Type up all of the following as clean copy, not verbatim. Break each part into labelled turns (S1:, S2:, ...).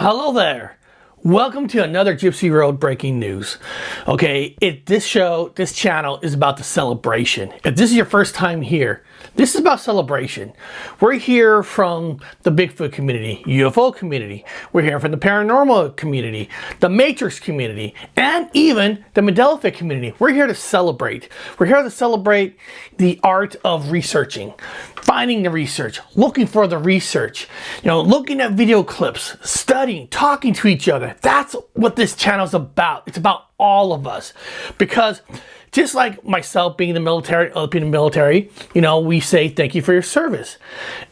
S1: Hello there. Welcome to another Gypsy Road breaking news. Okay, this channel is about the celebration. If this is your first time here, this is about celebration. We're here from the Bigfoot community, UFO community. We're here from the paranormal community, the Matrix community, and even the Mandela effect community. We're here to celebrate. We're here to celebrate the art of researching, finding the research, looking for the research, looking at video clips, studying, talking to each other. That's what this channel is about. It's about all of us. Because just like myself being in the military, other people in the military, we say thank you for your service.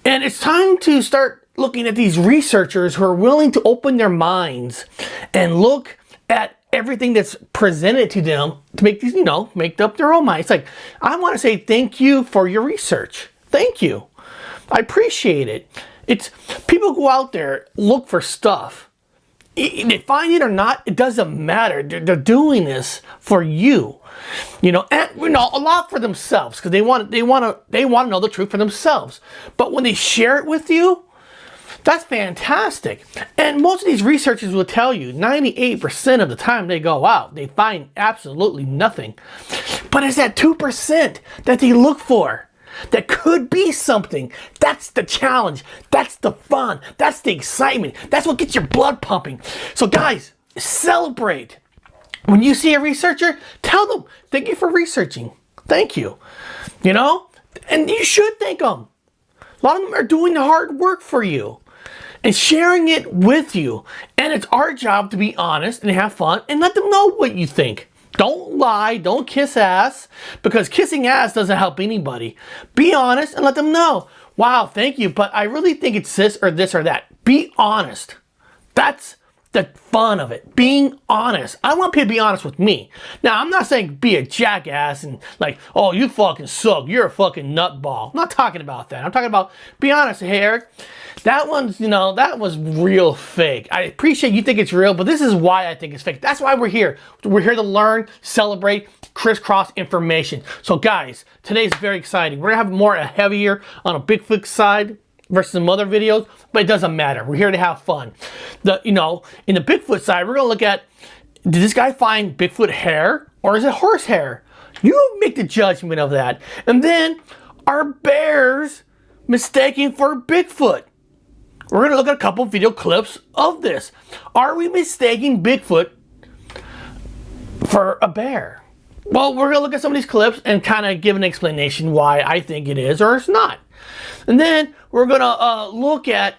S1: And it's time to start looking at these researchers who are willing to open their minds and look at everything that's presented to them to make these, make up their own mind. It's like, I want to say thank you for your research. Thank you. I appreciate it. It's people go out there, look for stuff. They find it or not, it doesn't matter. They're doing this for you, and a lot for themselves because they want to know the truth for themselves. But when they share it with you, that's fantastic. And most of these researchers will tell you 98% of the time they go out, they find absolutely nothing. But it's that 2% that they look for. That could be something. That's the challenge. That's the fun. That's the excitement. That's what gets your blood pumping. So guys, celebrate. When you see a researcher, tell them, thank you for researching. Thank you. And you should thank them. A lot of them are doing the hard work for you and sharing it with you. And it's our job to be honest and have fun and let them know what you think. Don't lie, don't kiss ass, because kissing ass doesn't help anybody. Be honest and let them know, wow, thank you, but I really think it's this or that. Be honest. That's the fun of it, being honest. I want people to be honest with me. Now, I'm not saying be a jackass and like, oh, you fucking suck, you're a fucking nutball. I'm not talking about that. I'm talking about be honest. Hey, Eric, that one's, that was real fake. I appreciate you think it's real, but this is why I think it's fake. That's why we're here. We're here to learn, celebrate, crisscross information. So guys, today's very exciting. We're gonna have more heavier on a Bigfoot side versus some other videos, but it doesn't matter. We're here to have fun. In the Bigfoot side, we're gonna look at, did this guy find Bigfoot hair or is it horse hair? You make the judgment of that. And then, are bears mistaken for Bigfoot? We're gonna look at a couple video clips of this. Are we mistaking Bigfoot for a bear? Well, we're gonna look at some of these clips and kind of give an explanation why I think it is or it's not. And then we're gonna look at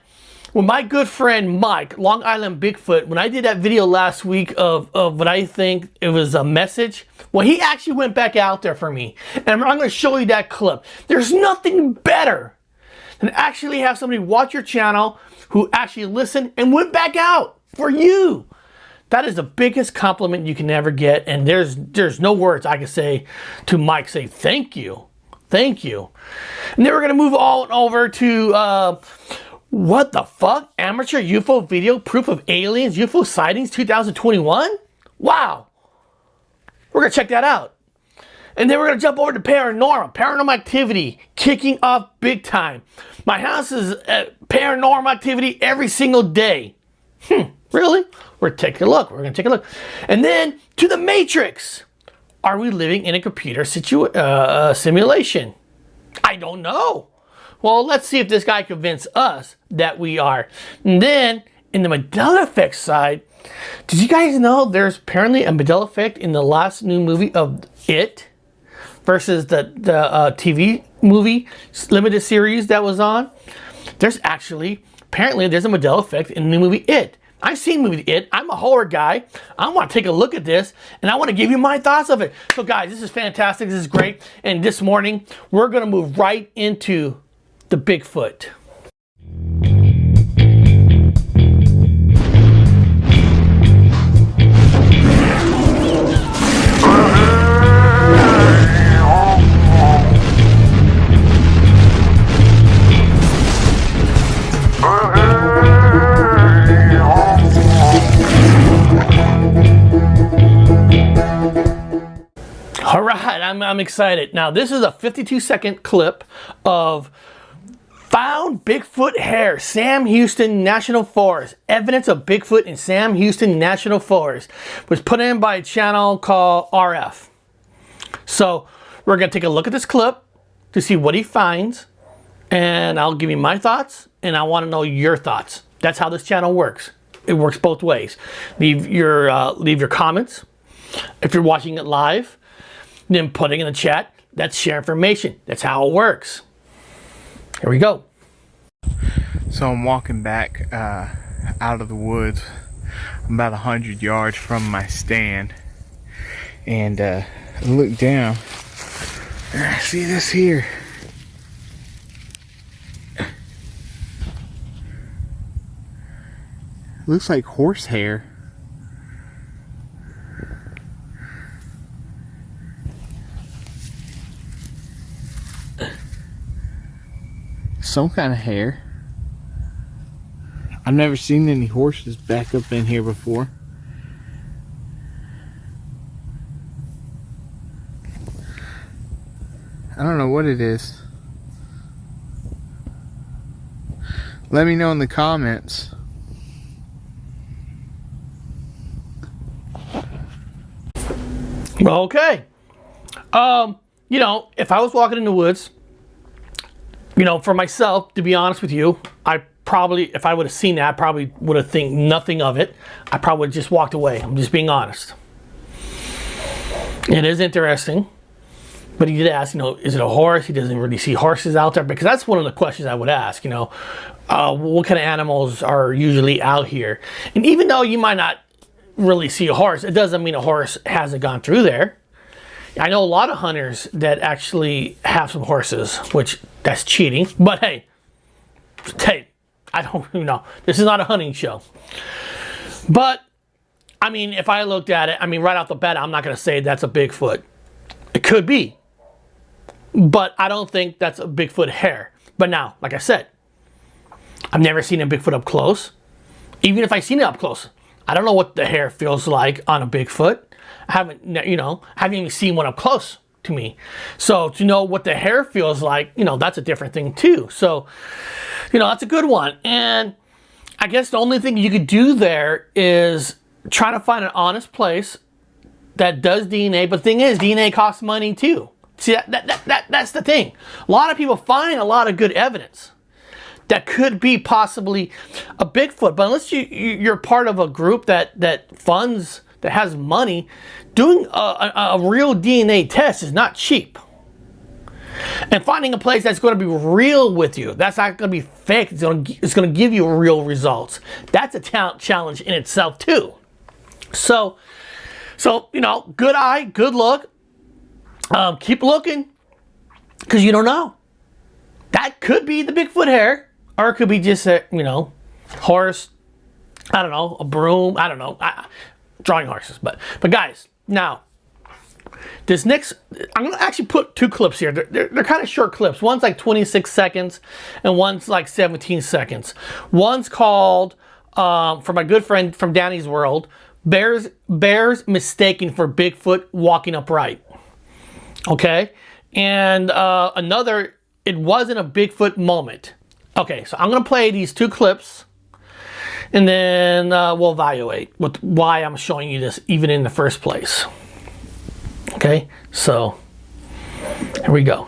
S1: when my good friend Mike, Long Island Bigfoot, when I did that video last week of what I think it was a message, well, he actually went back out there for me. And I'm gonna show you that clip. There's nothing better than actually have somebody watch your channel who actually listened and went back out for you. That is the biggest compliment you can ever get. And there's no words I can say to Mike, say thank you. Thank you. And then we're going to move on over to, what the fuck? Amateur UFO video, proof of aliens, UFO sightings 2021? Wow. We're going to check that out. And then we're going to jump over to paranormal activity, kicking off big time. My house is paranormal activity every single day. Really? We're taking a look. We're going to take a look. And then to the Matrix. Are we living in a computer simulation? I don't know. Well, let's see if this guy convinced us that we are. And then, in the Mandela effect side, did you guys know there's apparently a Mandela effect in the last new movie of It versus the TV movie limited series that was on? Apparently there's a Mandela effect in the movie It. I've seen the movie It. I'm a horror guy. I want to take a look at this and I want to give you my thoughts of it. So guys, this is fantastic. This is great. And this morning, we're going to move right into the Bigfoot. All right, I'm excited. Now, this is a 52-second clip of Found Bigfoot hair, Sam Houston National Forest. Evidence of Bigfoot in Sam Houston National Forest was put in by a channel called RF. So we're going to take a look at this clip to see what he finds, and I'll give you my thoughts, and I want to know your thoughts. That's how this channel works. It works both ways. Leave your comments. If you're watching it live, then put it in the chat. That's share information. That's how it works. Here we go.
S2: So I'm walking back out of the woods. I'm about 100 yards from my stand, and I look down and I see this here. Looks like horsehair. Some kind of hair. I've never seen any horses back up in here before. I don't know what it is. Let me know in the comments.
S1: Okay. You know, if I was walking in the woods, you know, for myself, to be honest with you, I probably, if I would have seen that, I probably would have think nothing of it. I probably would have just walked away. I'm just being honest. It is interesting. But he did ask, you know, is it a horse? He doesn't really see horses out there, because that's one of the questions I would ask, you know. What kind of animals are usually out here? And even though you might not really see a horse, it doesn't mean a horse hasn't gone through there. I know a lot of hunters that actually have some horses, which that's cheating. But hey, I don't know. This is not a hunting show. But, I mean, if I looked at it, I mean, right off the bat, I'm not going to say that's a Bigfoot. It could be. But I don't think that's a Bigfoot hair. But now, like I said, I've never seen a Bigfoot up close. Even if I've seen it up close, I don't know what the hair feels like on a Bigfoot. I haven't, you know, haven't even seen one up close to me. So to know what the hair feels like, you know, that's a different thing too. So, you know, that's a good one. And I guess the only thing you could do there is try to find an honest place that does DNA. But the thing is, DNA costs money too. See, that's the thing. A lot of people find a lot of good evidence that could be possibly a Bigfoot, but unless you're part of a group that funds, that has money, doing a real DNA test is not cheap. And finding a place that's going to be real with you, that's not going to be fake, it's going to give you real results. That's a challenge in itself too. So you know, good eye, good look. Keep looking, because you don't know. That could be the Bigfoot hair, or it could be just a, you know, horse. I don't know, a broom. I don't know. Drawing horses, but guys, now this next, I'm gonna actually put two clips here. They're kind of short clips. One's like 26 seconds, and one's like 17 seconds. One's called, for my good friend from Danny's World, Bears mistaken for Bigfoot walking upright. Okay, and another, it wasn't a Bigfoot moment. Okay, so I'm gonna play these two clips, and then we'll evaluate with why I'm showing you this even in the first place. Okay, so here we go.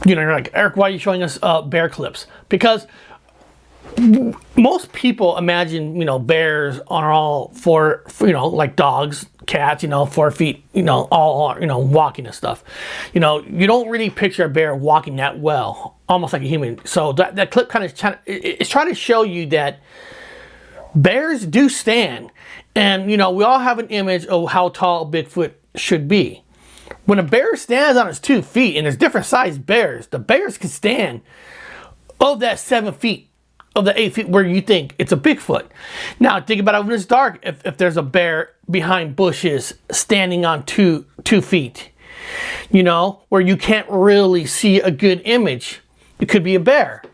S1: You know, you're like, Eric, why are you showing us bear clips? Because most people imagine, bears are all four, like dogs, cats, 4 feet, all, walking and stuff. You don't really picture a bear walking that well, almost like a human. So that clip kind of it's trying to show you that bears do stand. And, we all have an image of how tall Bigfoot should be. When a bear stands on its 2 feet, and there's different sized bears, the bears can stand of that 7 feet. Of the 8 feet where you think it's a Bigfoot. Now think about it when it's dark. If there's a bear behind bushes standing on two feet, where you can't really see a good image, it could be a bear.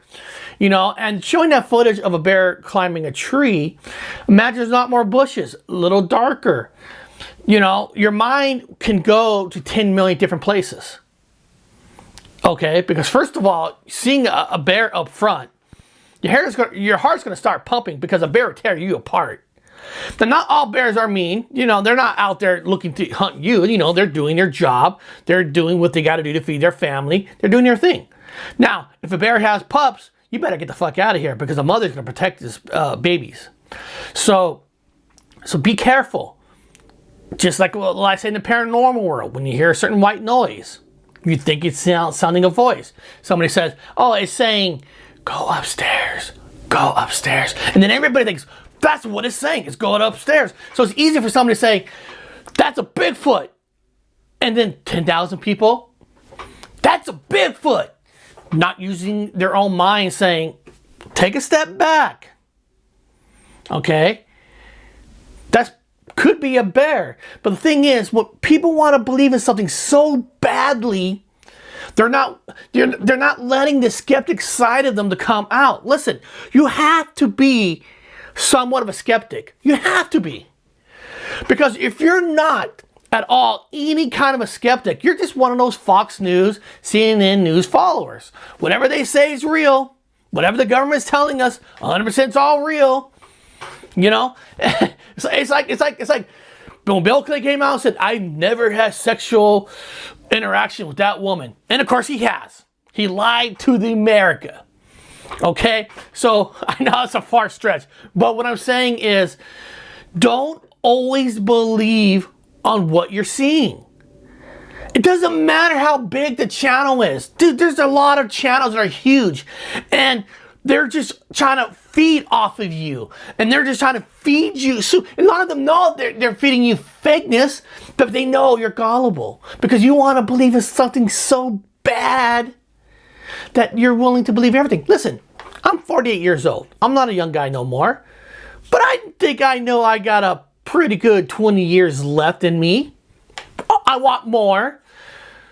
S1: And showing that footage of a bear climbing a tree, imagine there's not more bushes, a little darker. Your mind can go to 10 million different places. Okay, because first of all, seeing a bear up front, your heart's going to start pumping because a bear will tear you apart. Now, not all bears are mean. They're not out there looking to hunt you. They're doing their job. They're doing what they got to do to feed their family. They're doing their thing. Now, if a bear has pups, you better get the fuck out of here because the mother's going to protect his babies. So be careful. Just like what I say in the paranormal world, when you hear a certain white noise, you think it's sounding a voice. Somebody says, oh, it's saying, go upstairs, go upstairs. And then everybody thinks, that's what it's saying, it's going upstairs. So it's easy for somebody to say, that's a Bigfoot. And then 10,000 people, that's a Bigfoot. Not using their own mind saying, take a step back. Okay? That could be a bear. But the thing is, what people want to believe in something so badly, they're not letting the skeptic side of them to come out. Listen, you have to be somewhat of a skeptic. You have to be. Because if you're not at all any kind of a skeptic, you're just one of those Fox News, CNN News followers. Whatever they say is real. Whatever the government's telling us, 100% is all real. It's like when Bill Clinton came out and said, I never had sexual interaction with that woman. And of course he has. He lied to the America. Okay? So I know it's a far stretch. But what I'm saying is, don't always believe on what you're seeing. It doesn't matter how big the channel is. Dude, there's a lot of channels that are huge. And they're just trying to feed off of you. And they're just trying to feed you. So a lot of them know they're feeding you fakeness, but they know you're gullible. Because you want to believe in something so bad that you're willing to believe everything. Listen, I'm 48 years old. I'm not a young guy no more. But I think I know I got a pretty good 20 years left in me. I want more.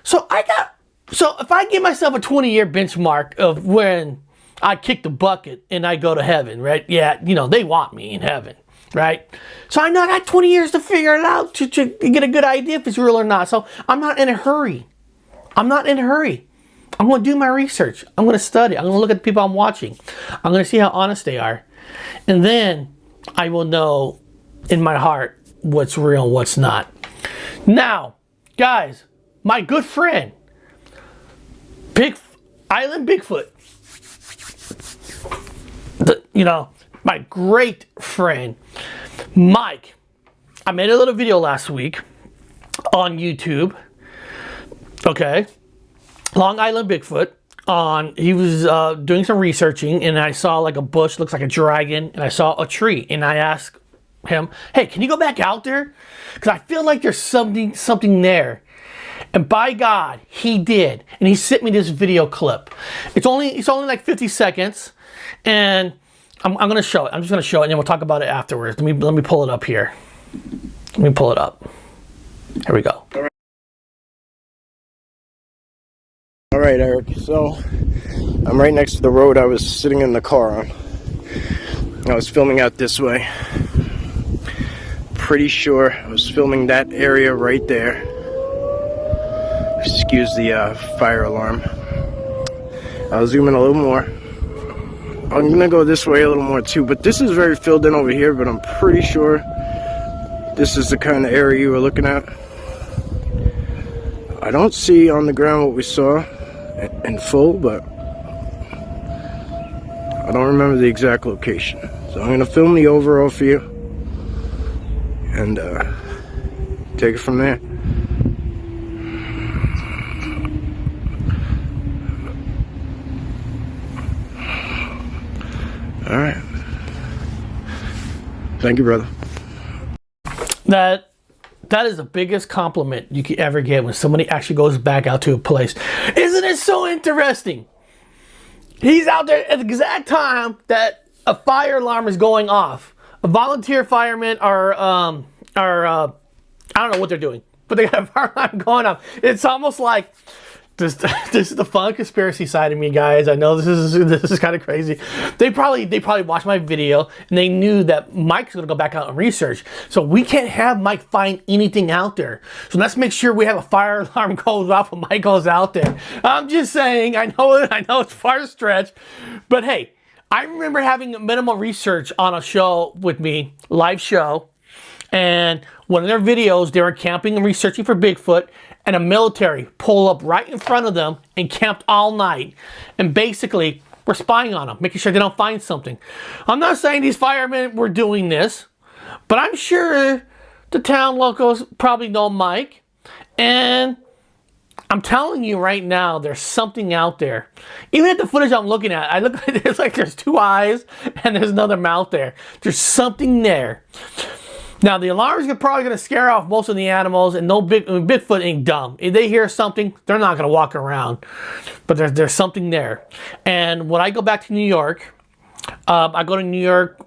S1: So if I give myself a 20-year benchmark of when I kick the bucket and I go to heaven, right? Yeah, they want me in heaven, right? So I know I got 20 years to figure it out to get a good idea if it's real or not. So I'm not in a hurry. I'm going to do my research. I'm going to study. I'm going to look at the people I'm watching. I'm going to see how honest they are. And then I will know in my heart what's real and what's not. Now, guys, my good friend, Island Bigfoot, my great friend, Mike. I made a little video last week on YouTube. Okay. Long Island Bigfoot. He was doing some researching, and I saw like a bush, looks like a dragon, and I saw a tree, and I asked him, hey, can you go back out there? Because I feel like there's something there. And by God, he did. And he sent me this video clip. It's only like 50 seconds. And I'm going to show it. I'm just going to show it, and then we'll talk about it afterwards. Let me pull it up here. Let me pull it up. Here we go.
S3: All right, Eric. So I'm right next to the road I was sitting in the car on. I was filming out this way. Pretty sure I was filming that area right there. Excuse the fire alarm. I'll zoom in a little more. I'm gonna go this way a little more too, but this is very filled in over here, but I'm pretty sure this is the kind of area you were looking at. I don't see on the ground what we saw in full, but I don't remember the exact location. So I'm gonna film the overall for you and take it from there. All right. Thank you, brother.
S1: That is the biggest compliment you could ever get when somebody actually goes back out to a place. Isn't it so interesting? He's out there at the exact time that a fire alarm is going off. A volunteer firemen are I don't know what they're doing, but they got a fire alarm going off. It's almost like this is the fun conspiracy side of me, guys. I know this is kind of crazy. They probably watched my video and they knew that Mike's gonna go back out and research. So we can't have Mike find anything out there. So let's make sure we have a fire alarm goes off when Mike goes out there. I'm just saying, I know it's far stretch, but hey, I remember having minimal research on a show with me, live show, and one of their videos, they were camping and researching for Bigfoot, and a military pulled up right in front of them and camped all night. And basically, we're spying on them, making sure they don't find something. I'm not saying these firemen were doing this, but I'm sure the town locals probably know Mike. And I'm telling you right now, there's something out there. Even at the footage I'm looking at, it's like there's two eyes and there's another mouth there. There's something there. Now, the alarms are probably going to scare off most of the animals, and Bigfoot ain't dumb. If they hear something, they're not going to walk around. But there's something there. And when I go back to New York, I go to New York,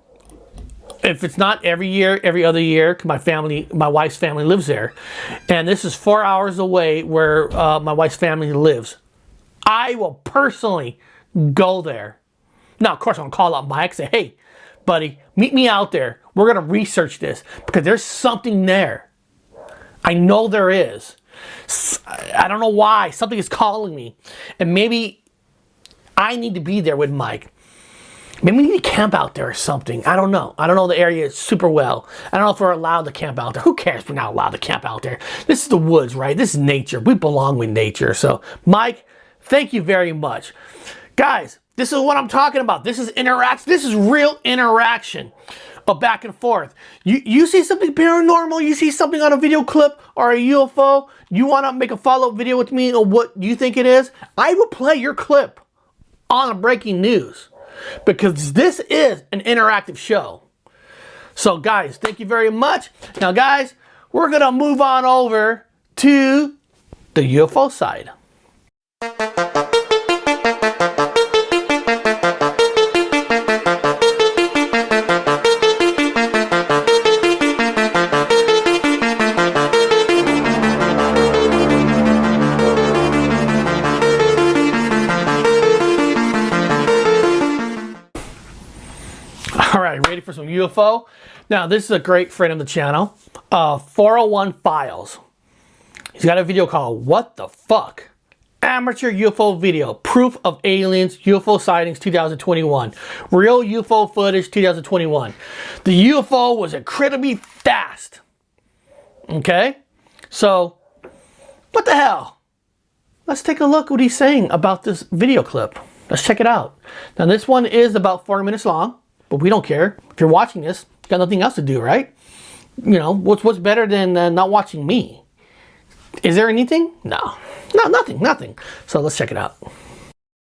S1: if it's not every year, every other year, 'cause my wife's family lives there. And this is 4 hours away where my wife's family lives. I will personally go there. Now, of course, I'm going to call up Mike and say, hey, buddy, meet me out there. We're going to research this because there's something there. I know there is. I don't know why. Something is calling me. And maybe I need to be there with Mike. Maybe we need to camp out there or something. I don't know. I don't know the area super well. I don't know if we're allowed to camp out there. Who cares if we're not allowed to camp out there? This is the woods, right? This is nature. We belong with nature. So, Mike, thank you very much. Guys, this is what I'm talking about. This is interaction. This is real interaction of back and forth. You see something paranormal, you see something on a video clip or a UFO, you want to make a follow-up video with me on what you think it is, I will play your clip on a breaking news because this is an interactive show. So guys, thank you very much. Now guys, we're going to move on over to the UFO side. All right, ready for some UFO? Now, this is a great friend of the channel, 401 Files. He's got a video called What the Fuck? Amateur UFO video, proof of aliens, UFO sightings 2021. Real UFO footage 2021. The UFO was incredibly fast. Okay? So, what the hell? Let's take a look what he's saying about this video clip. Let's check it out. Now, this one is about 4 minutes long. But we don't care. If you're watching this, you got nothing else to do, right? You know, what's better than not watching me? Is there anything? No, nothing. So let's check it out.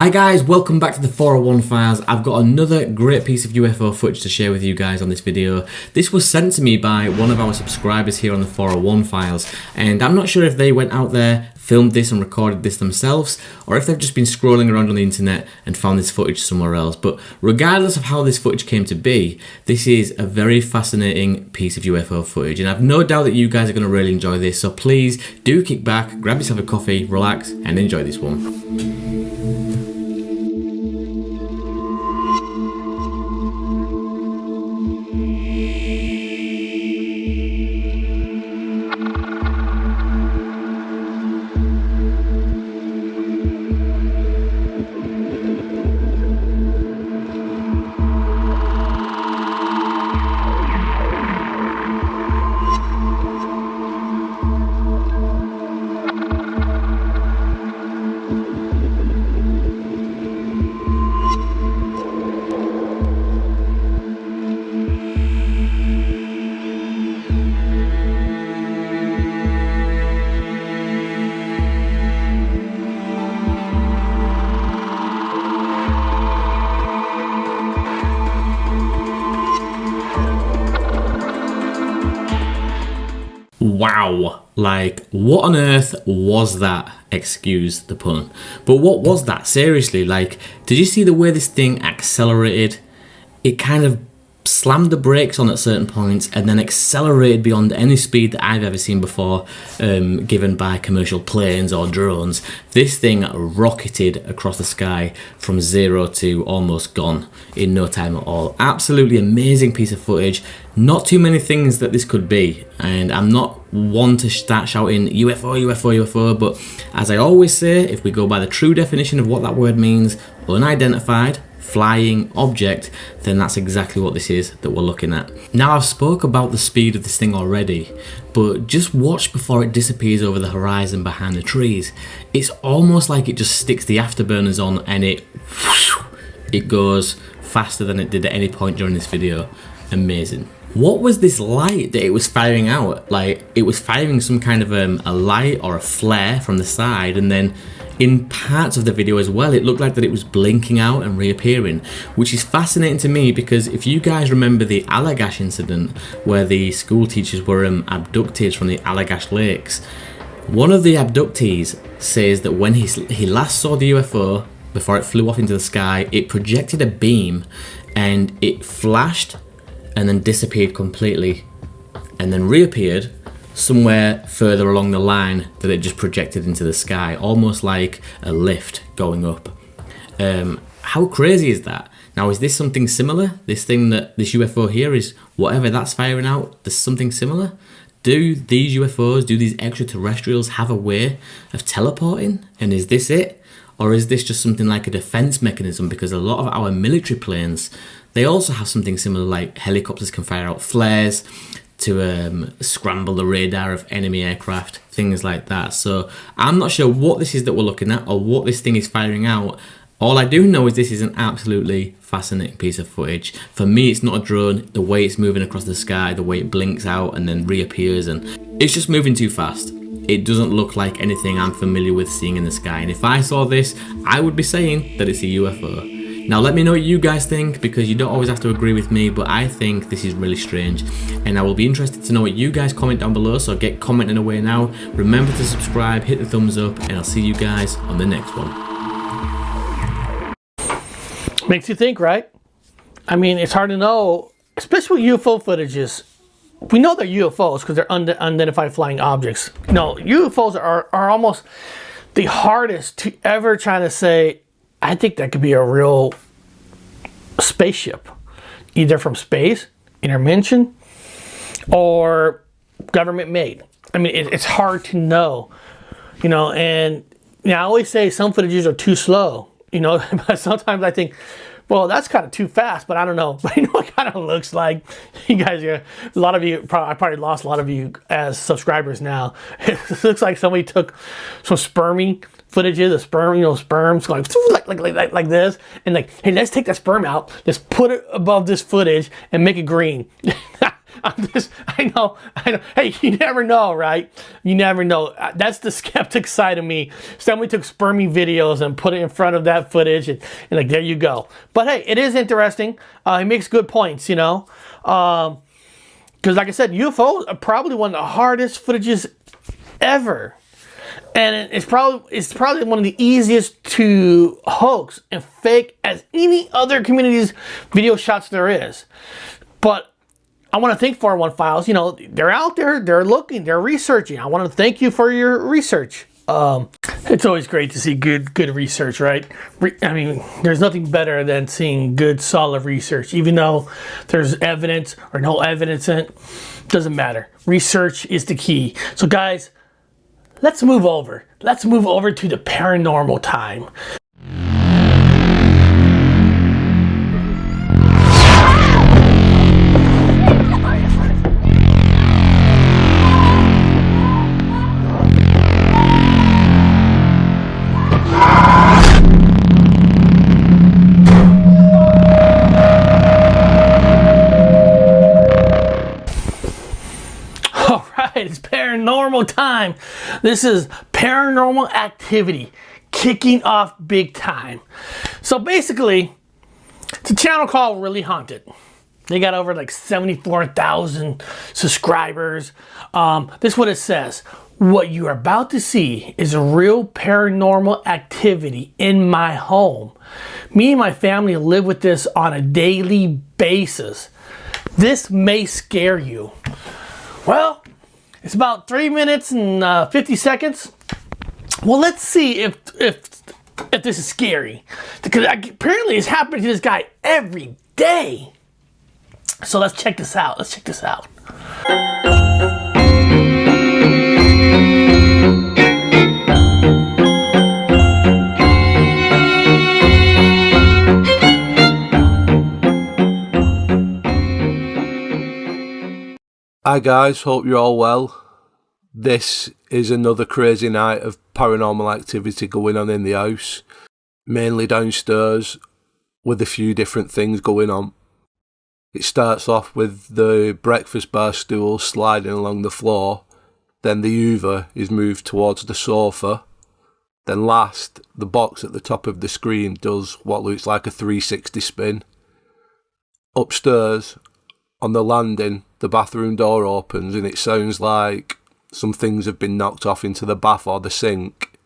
S4: Hi guys, welcome back to the 401 Files. I've got another great piece of UFO footage to share with you guys on this video. This was sent to me by one of our subscribers here on the 401 Files, and I'm not sure if they went out there, filmed this and recorded this themselves, or if they've just been scrolling around on the internet and found this footage somewhere else. But regardless of how this footage came to be, this is a very fascinating piece of UFO footage, and I've no doubt that you guys are going to really enjoy this. So please do kick back, grab yourself a coffee, relax, and enjoy this one. wow. Like, what on earth was that? Excuse the pun. But what was that? Seriously, like, did you see the way this thing accelerated? It kind of slammed the brakes on at certain points and then accelerated beyond any speed that I've ever seen before, given by commercial planes or drones. This thing rocketed across the sky from 0 to almost gone in no time at all. Absolutely amazing piece of footage. Not too many things that this could be, and I'm not one to start shouting UFO, UFO, UFO, but as I always say, if we go by the true definition of what that word means, unidentified flying object, then that's exactly what this is that we're looking at. Now, I've spoke about the speed of this thing already, but just watch before it disappears over the horizon behind the trees. It's almost like it just sticks the afterburners on and it goes faster than it did at any point during this video. Amazing. What was this light that it was firing out? Like, it was firing some kind of a light or a flare from the side, and then in parts of the video as well, it looked like that it was blinking out and reappearing, which is fascinating to me because if you guys remember the Allagash incident where the school teachers were abducted from the Allagash lakes, one of the abductees says that when he last saw the UFO before it flew off into the sky, it projected a beam and it flashed and then disappeared completely and then reappeared somewhere further along the line that it just projected into the sky, almost like a lift going up. How crazy is that? Now, is this something similar? This UFO here is whatever that's firing out, there's something similar? Do these UFOs, do these extraterrestrials have a way of teleporting? And is this it? Or is this just something like a defense mechanism? Because a lot of our military planes, they also have something similar, like helicopters can fire out flares to scramble the radar of enemy aircraft, things like that. So I'm not sure what this is that we're looking at or what this thing is firing out. All I do know is this is an absolutely fascinating piece of footage. For me, it's not a drone. The way it's moving across the sky, the way it blinks out and then reappears, and it's just moving too fast. It doesn't look like anything I'm familiar with seeing in the sky. And if I saw this, I would be saying that it's a UFO. Now let me know what you guys think, because you don't always have to agree with me, but I think this is really strange, and I will be interested to know what you guys comment down below, so get commenting away now. Remember to subscribe, hit the thumbs up, and I'll see you guys on the next one.
S1: Makes you think, right? I mean, it's hard to know, especially with UFO footages. We know they're UFOs because they're unidentified flying objects. You know, UFOs are almost the hardest to ever try to say, I think that could be a real spaceship, either from space, interdimension, or government made. I mean, it's hard to know, you know, and I always say some footages are too slow, you know, but sometimes I think, well, that's kind of too fast, but I don't know. But you know what it kind of looks like? You guys, a lot of you, I probably lost a lot of you as subscribers now. It looks like somebody took some sperming footages of sperm, you know, sperms going like this, and like, hey, let's take that sperm out, let's put it above this footage and make it green. I know. Hey, you never know, right? You never know. That's the skeptic side of me. Somebody took spermy videos and put it in front of that footage, and like, there you go. But hey, it is interesting. He makes good points, you know. Because like I said, UFOs are probably one of the hardest footages ever. And it's probably one of the easiest to hoax and fake as any other community's video shots there is. But I want to thank 401 Files. You know, they're out there, they're looking, they're researching. I want to thank you for your research. It's always great to see good research, right? I mean, there's nothing better than seeing good, solid research. Even though there's evidence or no evidence in it, doesn't matter. Research is the key. So guys, let's move over. Let's move over to the paranormal time. It's paranormal time. This is paranormal activity kicking off big time. So basically, it's a channel called Really Haunted. They got over like 74,000 subscribers. This is what it says. What you are about to see is a real paranormal activity in my home. Me and my family live with this on a daily basis. This may scare you. Well, it's about 3 minutes and 50 seconds. Well, let's see if this is scary. Because apparently it's happening to this guy every day. So let's check this out. Let's check this out.
S5: Hi guys, hope you're all well. This is another crazy night of paranormal activity going on in the house, mainly downstairs, with a few different things going on. It starts off with the breakfast bar stool sliding along the floor, then the Hoover is moved towards the sofa, then last, the box at the top of the screen does what looks like a 360 spin. Upstairs, on the landing, the bathroom door opens and it sounds like some things have been knocked off into the bath or the sink.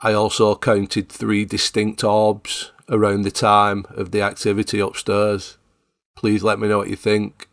S5: I also counted 3 distinct orbs around the time of the activity upstairs. Please let me know what you think.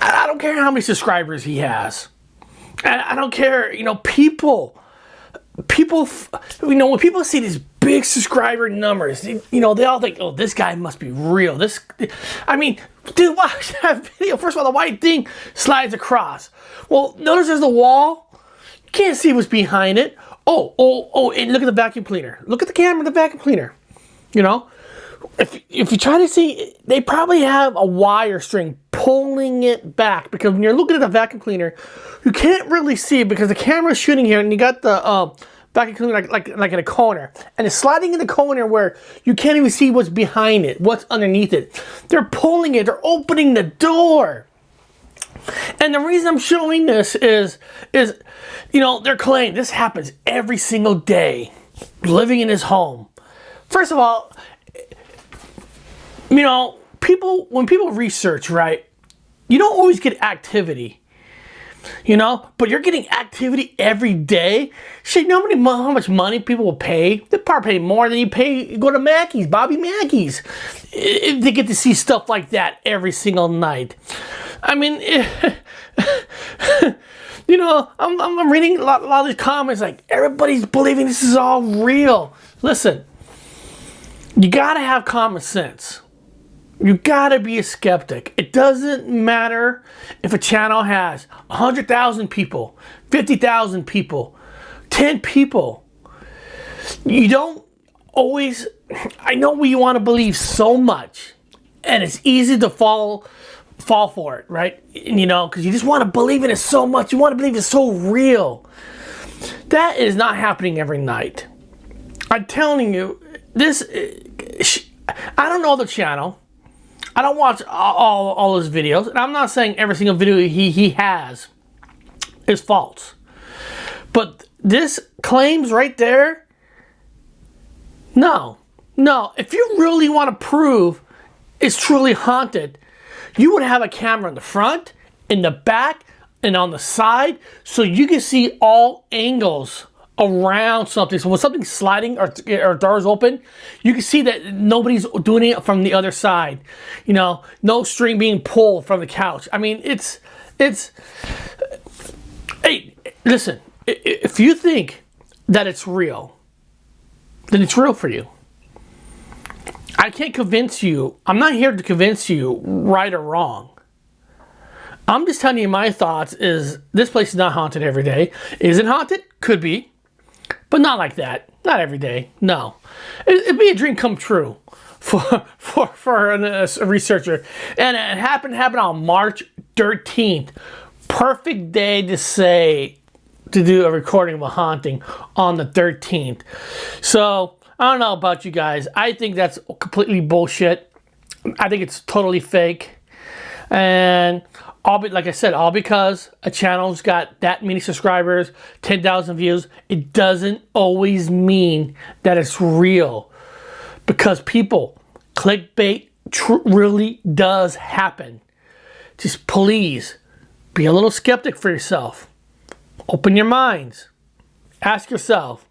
S1: I don't care how many subscribers he has. And I don't care, people, when people see these big subscriber numbers, they all think, oh, this guy must be real. Dude, watch that video. First of all, the white thing slides across. Well, notice there's the wall. You can't see what's behind it. Oh, and look at the vacuum cleaner. Look at the camera, the vacuum cleaner. If you try to see, they probably have a wire string pulling it back, because when you're looking at the vacuum cleaner, you can't really see it because the camera's shooting here and you got the vacuum cleaner like in a corner, and it's sliding in the corner where you can't even see what's behind it, what's underneath it. They're pulling it, they're opening the door. And the reason I'm showing this is, you know, they're claiming this happens every single day, living in his home. First of all, you know, when people research, right, you don't always get activity, you know, but you're getting activity every day. Shit, you know how much money people will pay? They probably pay more than you go to Mackey's, Bobby Mackey's, if they get to see stuff like that every single night. I mean, you know, I'm reading a lot of these comments like, everybody's believing this is all real. Listen, you gotta have common sense. You gotta be a skeptic. It doesn't matter if a channel has 100,000 people, 50,000 people, 10 people. You don't always, I know we want to believe so much, and it's easy to fall for it, right? You know, because you just want to believe in it so much. You want to believe it's so real. That is not happening every night. I'm telling you, this, I don't know the channel. I don't watch all his videos. And I'm not saying every single video he has is false. But this claims right there, no. If you really want to prove it's truly haunted, you would have a camera in the front, in the back, and on the side, so you can see all angles around something. So when something's sliding or doors open, you can see that nobody's doing it from the other side. You know, no string being pulled from the couch. I mean, it's. Hey, listen. If you think that it's real, then it's real for you. I can't convince you. I'm not here to convince you right or wrong. I'm just telling you my thoughts is this place is not haunted every day. Is it haunted? Could be. But not like that. Not every day. No. It'd be a dream come true for a researcher. And it happened on March 13th. Perfect day to do a recording of a haunting on the 13th. So, I don't know about you guys. I think that's completely bullshit. I think it's totally fake. And like I said, all because a channel's got that many subscribers, 10,000 views, it doesn't always mean that it's real. Because people, clickbait really does happen. Just please be a little skeptic for yourself. Open your minds. Ask yourself,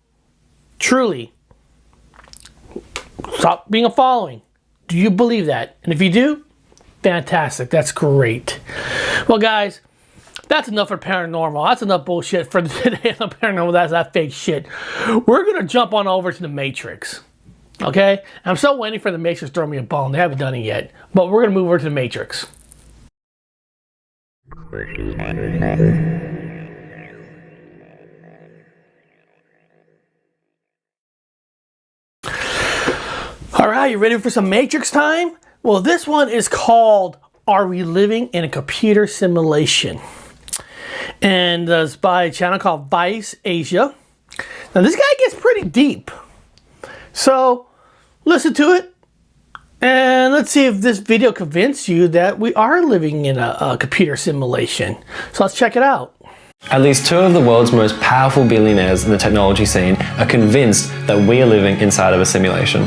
S1: truly, stop being a following. Do you believe that? And if you do, fantastic. That's great. Well, guys, that's enough for paranormal. That's enough bullshit for today on paranormal. That's that fake shit. We're going to jump on over to the Matrix. Okay? I'm still waiting for the Matrix to throw me a bone. They haven't done it yet. But we're going to move over to the Matrix. Alright, you ready for some Matrix time? Well, this one is called Are We Living in a Computer Simulation? And it's by a channel called Vice Asia. Now this guy gets pretty deep. So, listen to it. And let's see if this video convinces you that we are living in a computer simulation. So let's check it out.
S6: At least two of the world's most powerful billionaires in the technology scene are convinced that we are living inside of a simulation.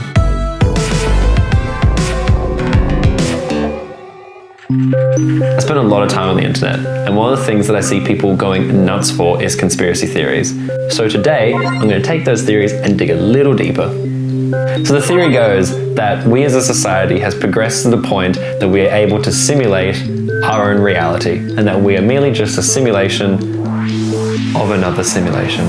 S6: I spend a lot of time on the internet, and one of the things that I see people going nuts for is conspiracy theories. So today, I'm going to take those theories and dig a little deeper. So the theory goes that we as a society has progressed to the point that we are able to simulate our own reality, and that we are merely just a simulation of another simulation.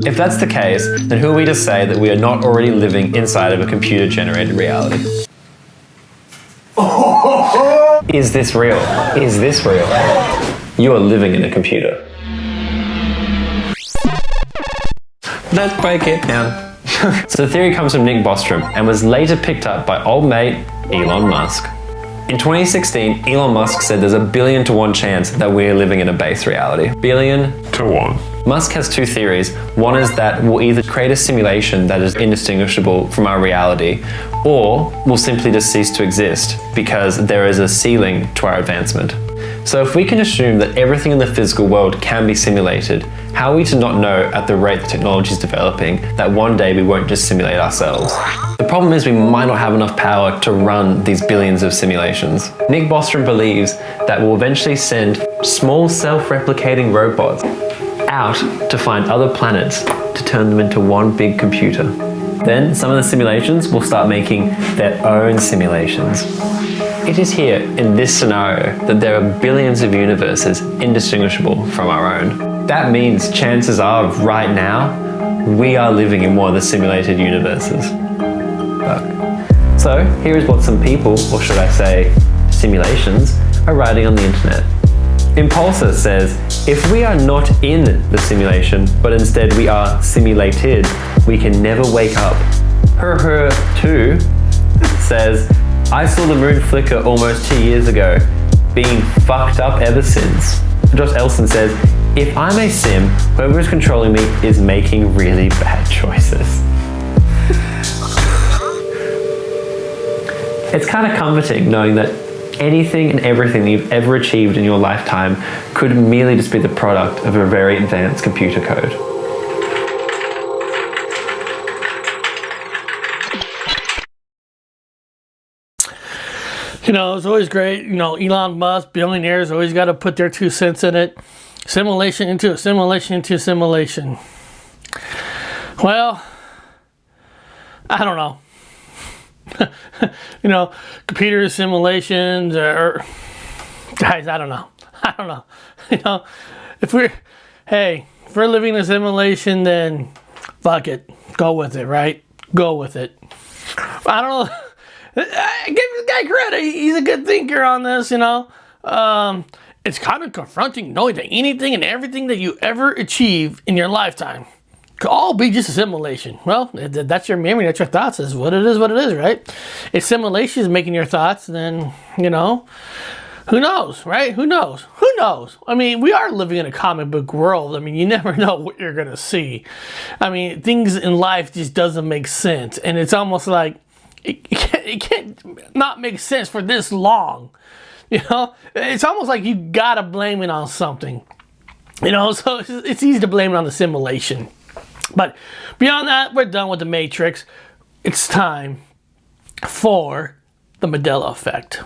S6: If that's the case, then who are we to say that we are not already living inside of a computer-generated reality? Is this real? Is this real? You are living in a computer. Let's break it down. So the theory comes from Nick Bostrom and was later picked up by old mate Elon Musk. In 2016, Elon Musk said there's a 1,000,000,000 to 1 chance that we're living in a base reality. 1,000,000,000 to 1. Musk has two theories. One is that we'll either create a simulation that is indistinguishable from our reality, or we'll simply just cease to exist because there is a ceiling to our advancement. So if we can assume that everything in the physical world can be simulated, how are we to not know at the rate the technology is developing that one day we won't just simulate ourselves? The problem is we might not have enough power to run these billions of simulations. Nick Bostrom believes that we'll eventually send small self-replicating robots out to find other planets to turn them into one big computer. Then some of the simulations will start making their own simulations. It is here, in this scenario, that there are billions of universes indistinguishable from our own. That means chances are, right now, we are living in one of the simulated universes. So here is what some people, or should I say, simulations, are writing on the internet. Impulsor says, if we are not in the simulation, but instead we are simulated, we can never wake up. Her2 says, I saw the moon flicker almost 2 years ago, being fucked up ever since. Josh Elson says, if I'm a sim, whoever is controlling me is making really bad choices. It's kind of comforting knowing that anything and everything that you've ever achieved in your lifetime could merely just be the product of a very advanced computer code.
S1: You know, it's always great. You know, Elon Musk, billionaires, always got to put their 2 cents in it. Simulation into a simulation into a simulation. Well, I don't know. You know, computer simulations or guys, I don't know. You know, if we're living in a simulation, then fuck it. Go with it, right? Go with it. I don't know. I give this guy credit. He's a good thinker on this, you know. It's kind of confronting knowing that anything and everything that you ever achieve in your lifetime could all be just a simulation. Well, that's your memory, that's your thoughts, is what it is, right? If simulation is making your thoughts, then, you know, who knows, right? Who knows? I mean, we are living in a comic book world. I mean, you never know what you're going to see. I mean, things in life just doesn't make sense. And it's almost like it can't not make sense for this long. You know, it's almost like you got to blame it on something. You know, so it's easy to blame it on the simulation. But beyond that, we're done with the Matrix. It's time for the Mandela effect.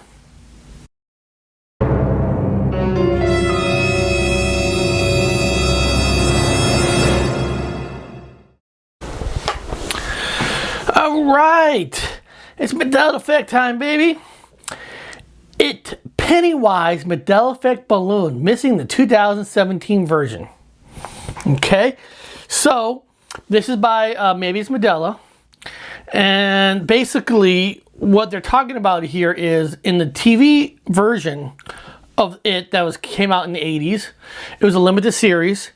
S1: All right, it's Mandela effect time, baby. Pennywise Mandela effect balloon missing the 2017 version. Okay, so this is by maybe it's Mandela, and basically what they're talking about here is in the TV version of it that came out in the 80s. It was a limited series,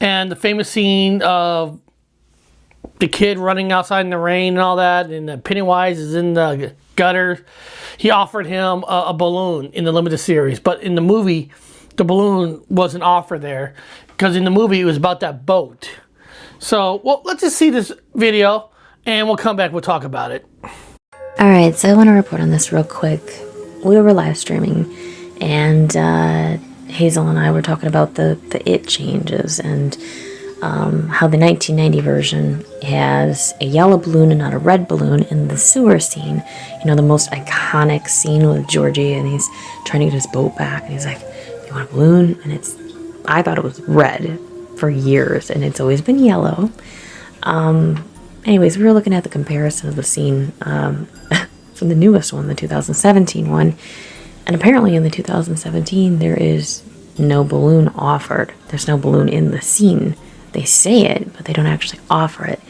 S1: and the famous scene of the kid running outside in the rain and all that, and Pennywise is in the gutter. He offered him a balloon in the limited series, but in the movie, the balloon wasn't offered there because in the movie it was about that boat. So, well, let's just see this video and we'll come back. We'll talk about it.
S7: All right, so I want to report on this real quick. We were live streaming, and Hazel and I were talking about the it changes and how the 1990 version has a yellow balloon and not a red balloon in the sewer scene. You know, the most iconic scene with Georgie, and he's trying to get his boat back, and he's like, "You want a balloon?" And I thought it was red for years, and it's always been yellow. Anyways, we were looking at the comparison of the scene from the newest one, the 2017 one, and apparently in the 2017 there is no balloon offered. There's no balloon in the scene. They say it, but they don't actually offer it.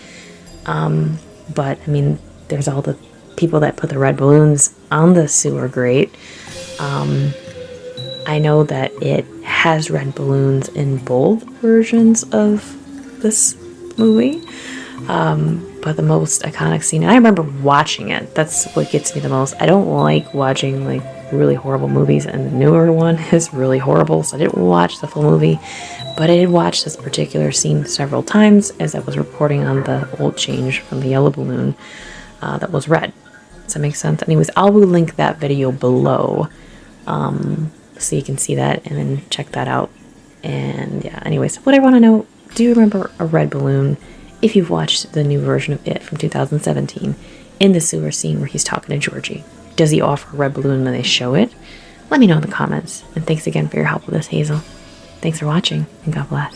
S7: But I mean, there's all the people that put the red balloons on the sewer grate. I know that it has red balloons in both versions of this movie. But the most iconic scene, and I remember watching it, that's what gets me the most. I don't like watching like really horrible movies, and the newer one is really horrible, so I didn't watch the full movie, but I did watch this particular scene several times as I was reporting on the old change from the yellow balloon that was red. Does that make sense? Anyways, I will link that video below so you can see that and then check that out. And yeah, anyways, what I want to know, do you remember a red balloon? If you've watched the new version of It from 2017, in the sewer scene where he's talking to Georgie, does he offer a red balloon when they show it? Let me know in the comments. And thanks again for your help with this, Hazel. Thanks for watching, and God bless.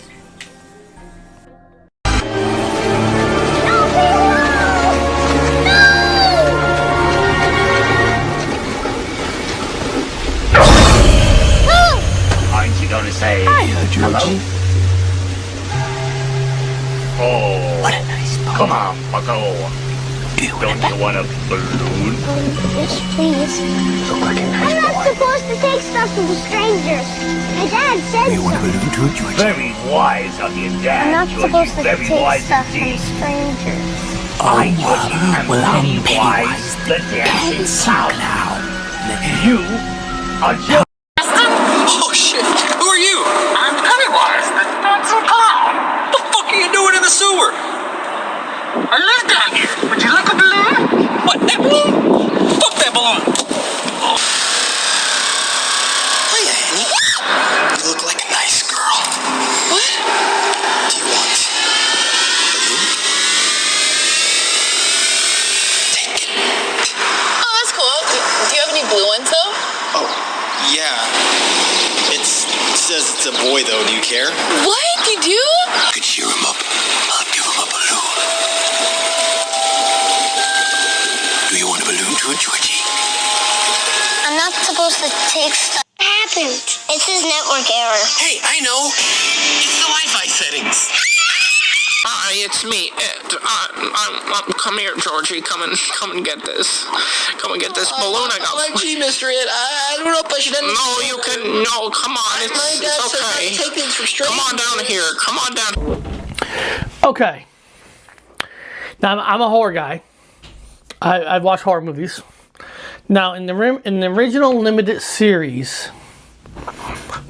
S8: Aren't you gonna say hello? Oh, what a nice boat. Come on, bucko. Don't you want a balloon?
S9: Yes, please.
S8: Look like a nice
S9: I'm not supposed to take stuff to the strangers. My dad said
S8: You want a balloon too, George? Very wise of your dad,
S9: I'm not
S8: George.
S9: supposed to
S8: Very
S9: take
S8: wise
S9: stuff from
S8: indeed.
S9: strangers.
S8: I, Georgie, am Pennywise, the dancing clown. You are just...
S10: Oh shit! Who are you? I'm Pennywise, the dancing clown. What the fuck are you doing in the sewer? I live down here. Would you like a balloon? What, that balloon? Fuck that balloon. Hiya, Annie. You look like a nice girl. What? Do you want a balloon? Take it.
S11: Oh, that's cool. Do you have any blue ones though?
S10: Oh, yeah. It says it's a boy though. Do you care?
S11: What? You do?
S10: You could cheer him up. I'll give him a balloon. Do you want a balloon too, Georgie?
S9: I'm not supposed to take stuff. What happened? It says network error.
S10: Hey, I know. It's the Wi-Fi settings.
S12: Hi, it's me, Ed. Come here, Georgie. Come and get this. Come and get this balloon I got.
S10: Gee, Mr. Ed, I don't know if I should end
S12: No, you can. No, come on. It's okay.
S10: Take things for strangers.
S12: Come on down here. Come on down.
S1: Okay. Now, I'm a horror guy. I've watched horror movies. Now, in the original limited series,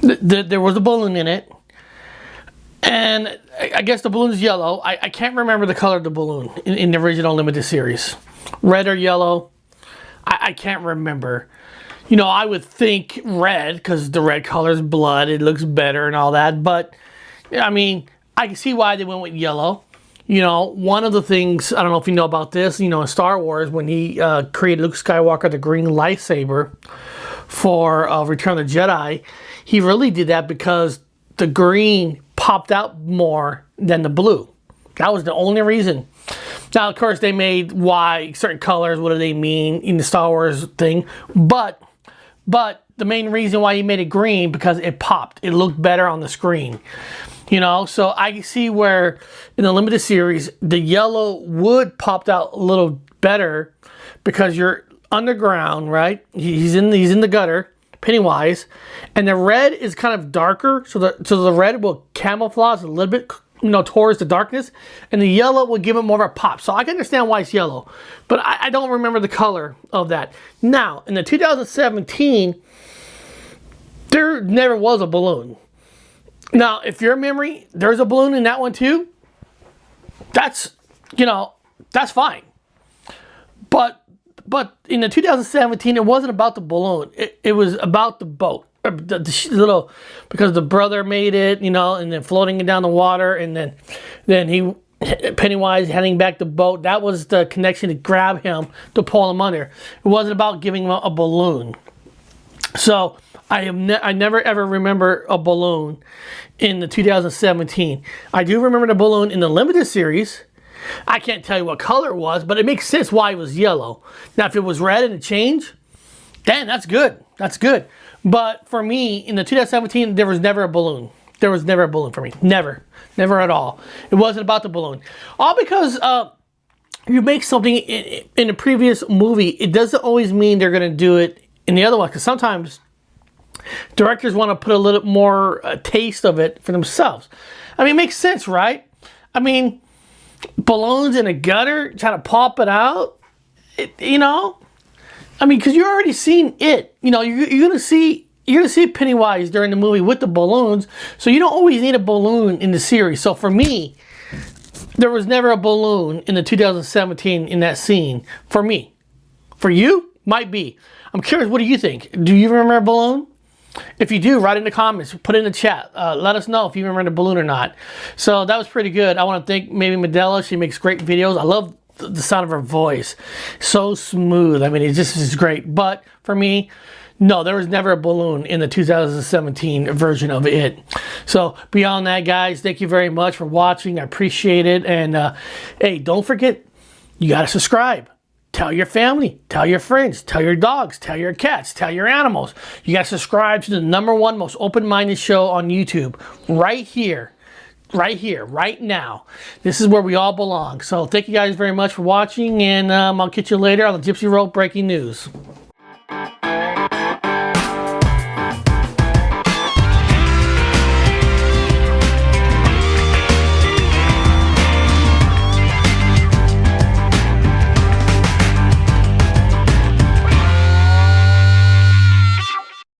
S1: there was a balloon in it. And I guess the balloon's yellow. I can't remember the color of the balloon in the original limited series. Red or yellow. I can't remember. You know, I would think red because the red color's blood. It looks better and all that. But, I mean, I can see why they went with yellow. You know, one of the things, I don't know if you know about this, you know, in Star Wars, when he created Luke Skywalker the green lightsaber for Return of the Jedi, he really did that because the green popped out more than the blue. That was the only reason. Now, of course, they made why certain colors, what do they mean in the Star Wars thing, but the main reason why he made it green, because it popped. It looked better on the screen. You know, so I can see where in the limited series, the yellow would popped out a little better because you're underground, right? He's in the gutter, Pennywise, and the red is kind of darker, so the red will camouflage a little bit, you know, towards the darkness, and the yellow will give it more of a pop. So I can understand why it's yellow, but I don't remember the color of that. Now, in the 2017, there never was a balloon. Now, if your memory, there's a balloon in that one too, that's, you know, that's fine. But in the 2017, it wasn't about the balloon. It was about the boat. The little, because the brother made it, you know, and then floating it down the water, and then Pennywise heading back the boat. That was the connection to grab him, to pull him under. It wasn't about giving him a balloon. So I never ever remember a balloon in the 2017. I do remember the balloon in the limited series. I can't tell you what color it was, but it makes sense why it was yellow. Now, if it was red and it changed, then that's good. That's good. But for me, in the 2017, there was never a balloon. There was never a balloon for me. Never. Never at all. It wasn't about the balloon. All because you make something in a previous movie, it doesn't always mean they're going to do it in the other one, because sometimes directors want to put a little more taste of it for themselves. I mean, it makes sense, right? I mean, balloons in a gutter, trying to pop it out, you know? I mean, because you've already seen it. You know, you're gonna see Pennywise during the movie with the balloons, so you don't always need a balloon in the series. So for me, there was never a balloon in the 2017 in that scene. For me. For you, might be. I'm curious, what do you think? Do you remember a balloon? If you do, write in the comments, put it in the chat. Let us know if you remember the balloon or not. So that was pretty good. I want to thank maybe Mandela. She makes great videos. I love the sound of her voice. So smooth. I mean, it just is great. But for me, no, there was never a balloon in the 2017 version of it. So beyond that, guys, thank you very much for watching. I appreciate it. And hey, don't forget, you got to subscribe. Tell your family, tell your friends, tell your dogs, tell your cats, tell your animals. You got to subscribe to the #1 most open-minded show on YouTube. Right here, right now. This is where we all belong. So thank you guys very much for watching, and I'll catch you later on the Gypsy Road Breaking News.